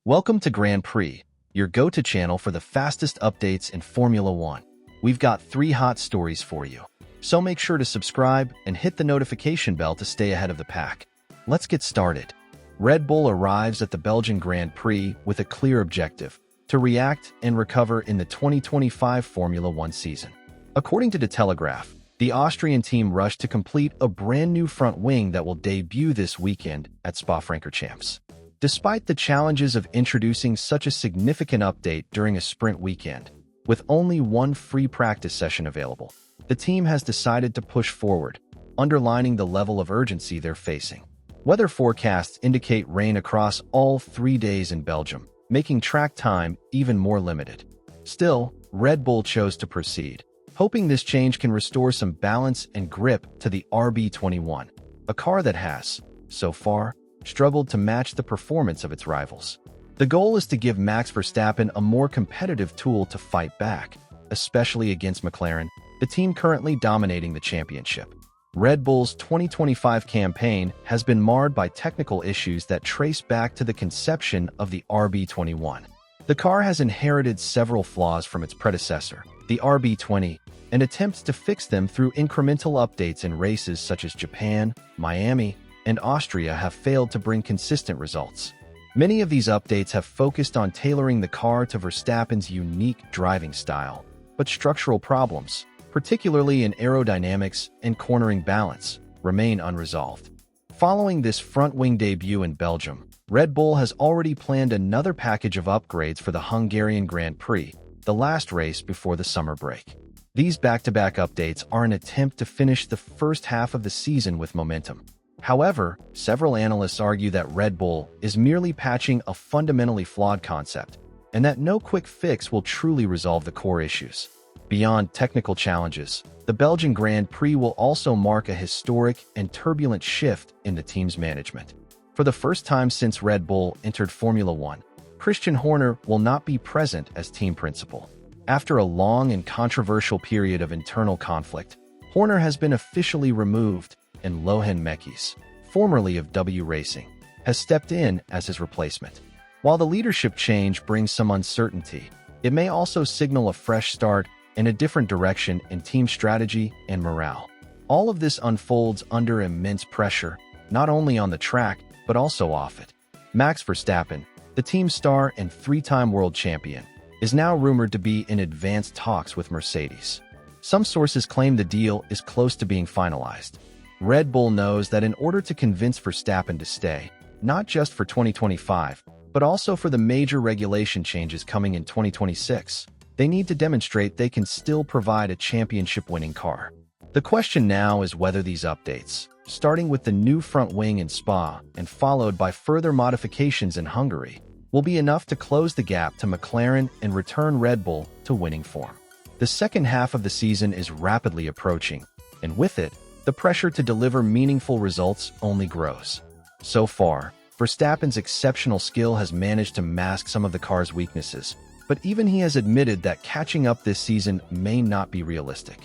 Welcome to Grand Prix, your go-to channel for the fastest updates in Formula One. We've got 3 hot stories for you, so make sure to subscribe and hit the notification bell to stay ahead of the pack. Let's get started. Red Bull arrives at the Belgian Grand Prix with a clear objective: to react and recover in the 2025 Formula One season. According to The Telegraph, the Austrian team rushed to complete a brand new front wing that will debut this weekend at Spa-Francorchamps. Despite the challenges of introducing such a significant update during a sprint weekend, with only one free practice session available, the team has decided to push forward, underlining the level of urgency they're facing. Weather forecasts indicate rain across all 3 days in Belgium, making track time even more limited. Still, Red Bull chose to proceed, hoping this change can restore some balance and grip to the RB21, a car that has, so far, struggled to match the performance of its rivals. The goal is to give Max Verstappen a more competitive tool to fight back, especially against McLaren, the team currently dominating the championship. Red Bull's 2025 campaign has been marred by technical issues that trace back to the conception of the RB21. The car has inherited several flaws from its predecessor, the RB20, and attempts to fix them through incremental updates in races such as Japan, Miami, and Austria have failed to bring consistent results. Many of these updates have focused on tailoring the car to Verstappen's unique driving style, but structural problems, particularly in aerodynamics and cornering balance, remain unresolved. Following this front-wing debut in Belgium, Red Bull has already planned another package of upgrades for the Hungarian Grand Prix, the last race before the summer break. These back-to-back updates are an attempt to finish the first half of the season with momentum. However, several analysts argue that Red Bull is merely patching a fundamentally flawed concept, and that no quick fix will truly resolve the core issues. Beyond technical challenges, the Belgian Grand Prix will also mark a historic and turbulent shift in the team's management. For the first time since Red Bull entered Formula One, Christian Horner will not be present as team principal. After a long and controversial period of internal conflict, Horner has been officially removed, and Lohan Mekies, formerly of W Racing, has stepped in as his replacement. While the leadership change brings some uncertainty, it may also signal a fresh start and a different direction in team strategy and morale. All of this unfolds under immense pressure, not only on the track, but also off it. Max Verstappen, the team star and 3-time world champion, is now rumored to be in advanced talks with Mercedes. Some sources claim the deal is close to being finalized. Red Bull knows that in order to convince Verstappen to stay, not just for 2025, but also for the major regulation changes coming in 2026, they need to demonstrate they can still provide a championship-winning car. The question now is whether these updates, starting with the new front wing in Spa and followed by further modifications in Hungary, will be enough to close the gap to McLaren and return Red Bull to winning form. The second half of the season is rapidly approaching, and with it, the pressure to deliver meaningful results only grows. So far, Verstappen's exceptional skill has managed to mask some of the car's weaknesses, but even he has admitted that catching up this season may not be realistic.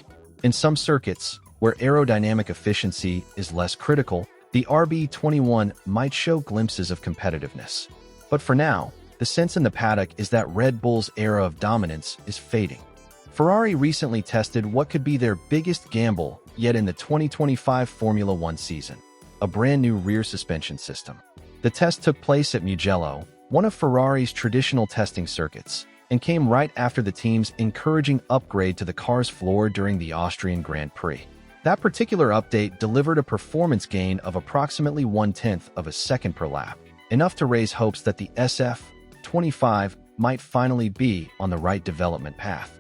In some circuits, where aerodynamic efficiency is less critical, the RB21 might show glimpses of competitiveness. But for now, the sense in the paddock is that Red Bull's era of dominance is fading. Ferrari recently tested what could be their biggest gamble yet in the 2025 Formula One season: a brand new rear suspension system. The test took place at Mugello, one of Ferrari's traditional testing circuits, and came right after the team's encouraging upgrade to the car's floor during the Austrian Grand Prix. That particular update delivered a performance gain of approximately 1/10 of a second per lap, enough to raise hopes that the SF25 might finally be on the right development path.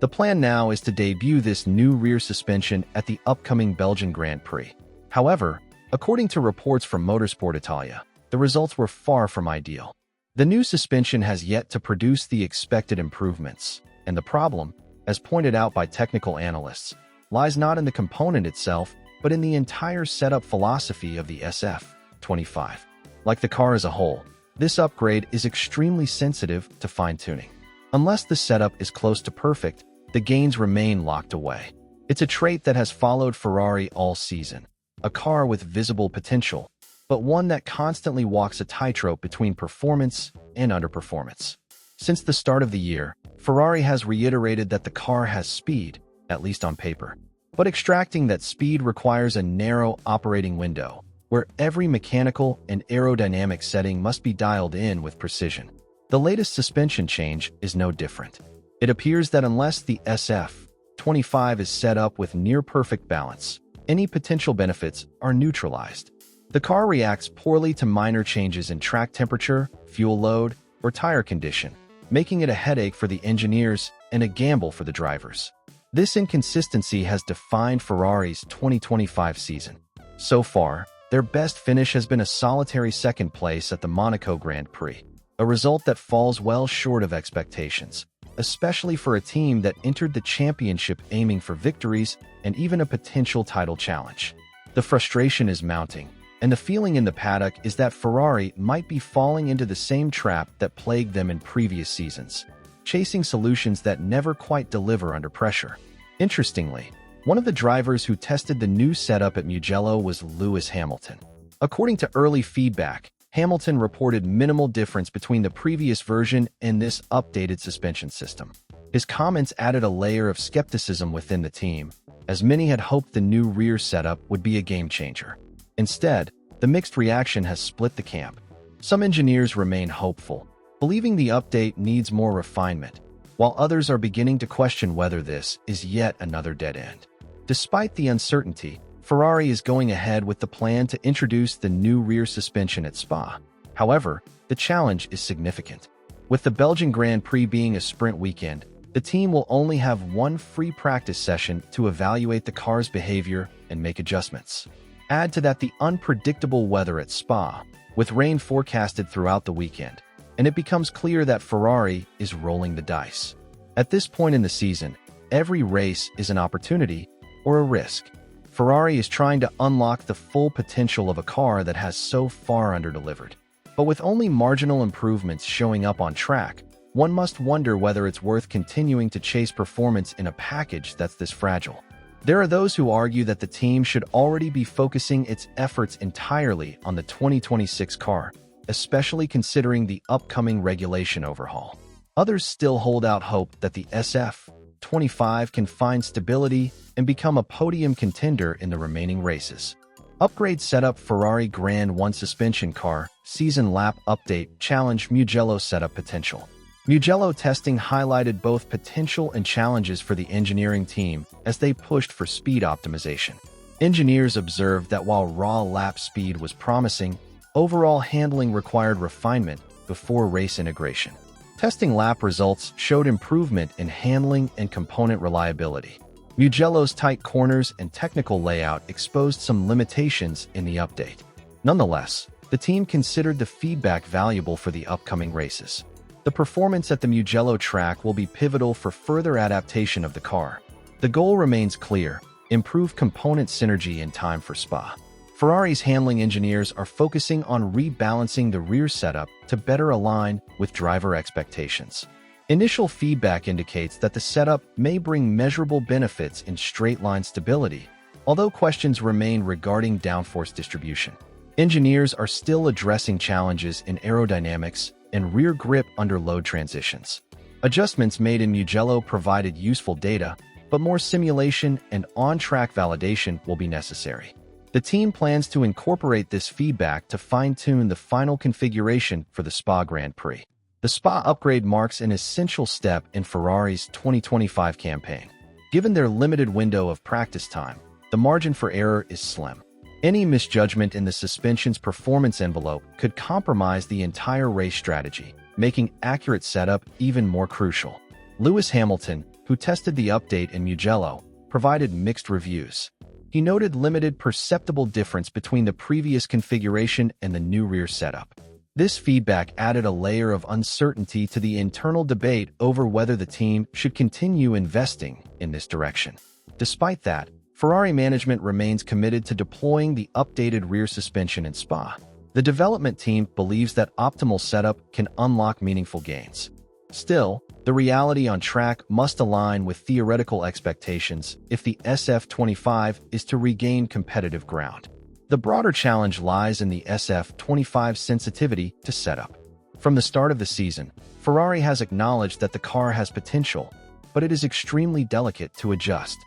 The plan now is to debut this new rear suspension at the upcoming Belgian Grand Prix. However, according to reports from Motorsport Italia, the results were far from ideal. The new suspension has yet to produce the expected improvements, and the problem, as pointed out by technical analysts, lies not in the component itself, but in the entire setup philosophy of the SF25. Like the car as a whole, this upgrade is extremely sensitive to fine-tuning. Unless the setup is close to perfect, the gains remain locked away. It's a trait that has followed Ferrari all season, a car with visible potential, but one that constantly walks a tightrope between performance and underperformance. Since the start of the year, Ferrari has reiterated that the car has speed, at least on paper. But extracting that speed requires a narrow operating window, where every mechanical and aerodynamic setting must be dialed in with precision. The latest suspension change is no different. It appears that unless the SF25 is set up with near-perfect balance, any potential benefits are neutralized. The car reacts poorly to minor changes in track temperature, fuel load, or tire condition, making it a headache for the engineers and a gamble for the drivers. This inconsistency has defined Ferrari's 2025 season. So far, their best finish has been a solitary second place at the Monaco Grand Prix, a result that falls well short of expectations, especially for a team that entered the championship aiming for victories and even a potential title challenge. The frustration is mounting, and the feeling in the paddock is that Ferrari might be falling into the same trap that plagued them in previous seasons, chasing solutions that never quite deliver under pressure. Interestingly, one of the drivers who tested the new setup at Mugello was Lewis Hamilton. According to early feedback, Hamilton reported minimal difference between the previous version and this updated suspension system. His comments added a layer of skepticism within the team, as many had hoped the new rear setup would be a game-changer. Instead, the mixed reaction has split the camp. Some engineers remain hopeful, believing the update needs more refinement, while others are beginning to question whether this is yet another dead end. Despite the uncertainty, Ferrari is going ahead with the plan to introduce the new rear suspension at Spa. However, the challenge is significant. With the Belgian Grand Prix being a sprint weekend, the team will only have one free practice session to evaluate the car's behavior and make adjustments. Add to that the unpredictable weather at Spa, with rain forecasted throughout the weekend, and it becomes clear that Ferrari is rolling the dice. At this point in the season, every race is an opportunity or a risk. Ferrari is trying to unlock the full potential of a car that has so far underdelivered. But with only marginal improvements showing up on track, one must wonder whether it's worth continuing to chase performance in a package that's this fragile. There are those who argue that the team should already be focusing its efforts entirely on the 2026 car, especially considering the upcoming regulation overhaul. Others still hold out hope that the SF25 can find stability and become a podium contender in the remaining races. Upgrade setup Ferrari Grand 1 suspension car, season lap update challenge Mugello setup potential. Mugello testing highlighted both potential and challenges for the engineering team as they pushed for speed optimization. Engineers observed that while raw lap speed was promising, overall handling required refinement before race integration. Testing lap results showed improvement in handling and component reliability. Mugello's tight corners and technical layout exposed some limitations in the update. Nonetheless, the team considered the feedback valuable for the upcoming races. The performance at the Mugello track will be pivotal for further adaptation of the car. The goal remains clear: improve component synergy in time for Spa. Ferrari's handling engineers are focusing on rebalancing the rear setup to better align with driver expectations. Initial feedback indicates that the setup may bring measurable benefits in straight-line stability, although questions remain regarding downforce distribution. Engineers are still addressing challenges in aerodynamics and rear grip under load transitions. Adjustments made in Mugello provided useful data, but more simulation and on-track validation will be necessary. The team plans to incorporate this feedback to fine-tune the final configuration for the Spa Grand Prix. The Spa upgrade marks an essential step in Ferrari's 2025 campaign. Given their limited window of practice time, the margin for error is slim. Any misjudgment in the suspension's performance envelope could compromise the entire race strategy, making accurate setup even more crucial. Lewis Hamilton, who tested the update in Mugello, provided mixed reviews. He noted limited perceptible difference between the previous configuration and the new rear setup. This feedback added a layer of uncertainty to the internal debate over whether the team should continue investing in this direction. Despite that, Ferrari management remains committed to deploying the updated rear suspension in Spa. The development team believes that optimal setup can unlock meaningful gains. Still, the reality on track must align with theoretical expectations if the SF25 is to regain competitive ground. The broader challenge lies in the SF25's sensitivity to setup. From the start of the season, Ferrari has acknowledged that the car has potential, but it is extremely delicate to adjust.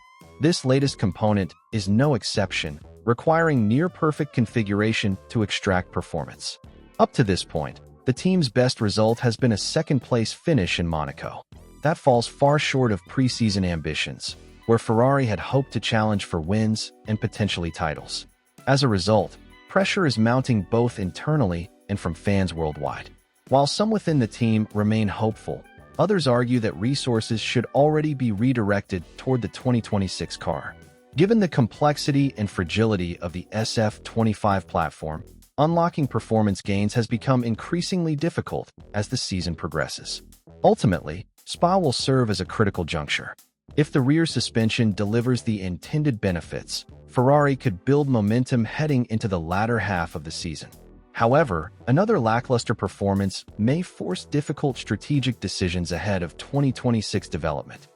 This latest component is no exception, requiring near-perfect configuration to extract performance. Up to this point, the team's best result has been a second-place finish in Monaco. That falls far short of preseason ambitions, where Ferrari had hoped to challenge for wins and potentially titles. As a result, pressure is mounting both internally and from fans worldwide. While some within the team remain hopeful, others argue that resources should already be redirected toward the 2026 car. Given the complexity and fragility of the SF25 platform, unlocking performance gains has become increasingly difficult as the season progresses. Ultimately, Spa will serve as a critical juncture. If the rear suspension delivers the intended benefits, Ferrari could build momentum heading into the latter half of the season. However, another lackluster performance may force difficult strategic decisions ahead of 2026 development.